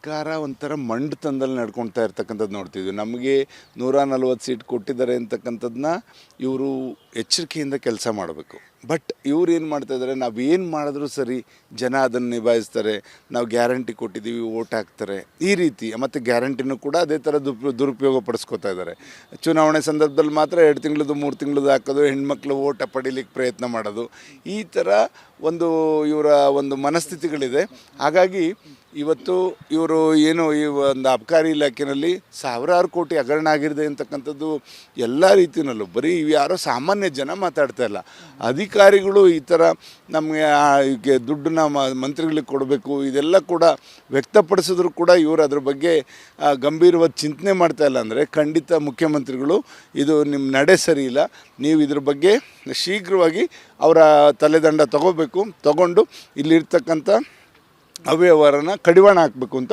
ಸರ್ಕಾರ ಒಂಥರ ಮಂಡತನದಲ್ಲಿ ನಡ್ಕೊಳ್ತಾ ಇರ್ತಕ್ಕಂಥದ್ದು ನೋಡ್ತಿದ್ವಿ. ನಮಗೆ 140 ಸೀಟ್ ಕೊಟ್ಟಿದ್ದಾರೆ ಅಂತಕ್ಕಂಥದ್ದನ್ನ ಇವರು ಎಚ್ಚರಿಕೆಯಿಂದ ಕೆಲಸ ಮಾಡಬೇಕು. ಬಟ್ ಇವ್ರು ಏನು ಮಾಡ್ತಾಯಿದ್ದಾರೆ, ನಾವೇನು ಮಾಡಿದ್ರೂ ಸರಿ ಜನ ಅದನ್ನು ನಿಭಾಯಿಸ್ತಾರೆ, ನಾವು ಗ್ಯಾರಂಟಿ ಕೊಟ್ಟಿದ್ದೀವಿ ಓಟ್ ಹಾಕ್ತಾರೆ ಈ ರೀತಿ. ಮತ್ತು ಗ್ಯಾರಂಟಿನೂ ಕೂಡ ಅದೇ ಥರ ದುರುಪಯೋಗ ಪಡಿಸ್ಕೊತಾ ಇದ್ದಾರೆ. ಚುನಾವಣೆ ಸಂದರ್ಭದಲ್ಲಿ ಮಾತ್ರ 2 ತಿಂಗಳದ್ದು 3 ತಿಂಗಳದ್ದು ಹಾಕೋದು, ಹೆಣ್ಮಕ್ಳು ಓಟ್ ಪಡೀಲಿಕ್ಕೆ ಪ್ರಯತ್ನ ಮಾಡೋದು, ಈ ಥರ ಇವರ ಒಂದು ಮನಸ್ಥಿತಿಗಳಿದೆ. ಹಾಗಾಗಿ ಇವತ್ತು ಇವರು ಏನು ಈ ಒಂದು ಅಬಕಾರಿ ಇಲಾಖೆಯಲ್ಲಿ ಸಾವಿರಾರು ಕೋಟಿ ಹಗರಣ ಆಗಿದೆ ಅಂತಕ್ಕಂಥದ್ದು ಎಲ್ಲ ರೀತಿಯಲ್ಲೂ ಬರೀ ಯಾರೋ ಸಾಮಾನ್ಯ ಜನ ಮಾತಾಡ್ತಾ ಇಲ್ಲ. ಅಧಿಕಾರಿಗಳು ಈ ಥರ ನಮಗೆ ದುಡ್ಡನ್ನ ಮಂತ್ರಿಗಳಿಗೆ ಕೊಡಬೇಕು ಇದೆಲ್ಲ ಕೂಡ ವ್ಯಕ್ತಪಡಿಸಿದ್ರು ಕೂಡ ಇವರು ಅದ್ರ ಬಗ್ಗೆ ಗಂಭೀರವಾದ ಚಿಂತನೆ ಮಾಡ್ತಾ ಇಲ್ಲ. ಅಂದರೆ ಖಂಡಿತ ಮುಖ್ಯಮಂತ್ರಿಗಳು ಇದು ನಿಮ್ಮ ನಡೆ ಸರಿ ಇಲ್ಲ, ನೀವು ಇದ್ರ ಬಗ್ಗೆ ಶೀಘ್ರವಾಗಿ ಅವರ ತಲೆದಂಡ ತಗೋಬೇಕು, ತಗೊಂಡು ಇಲ್ಲಿರ್ತಕ್ಕಂಥ ಅವ್ಯವಹಾರನ ಕಡಿವಾಣ ಹಾಕಬೇಕು ಅಂತ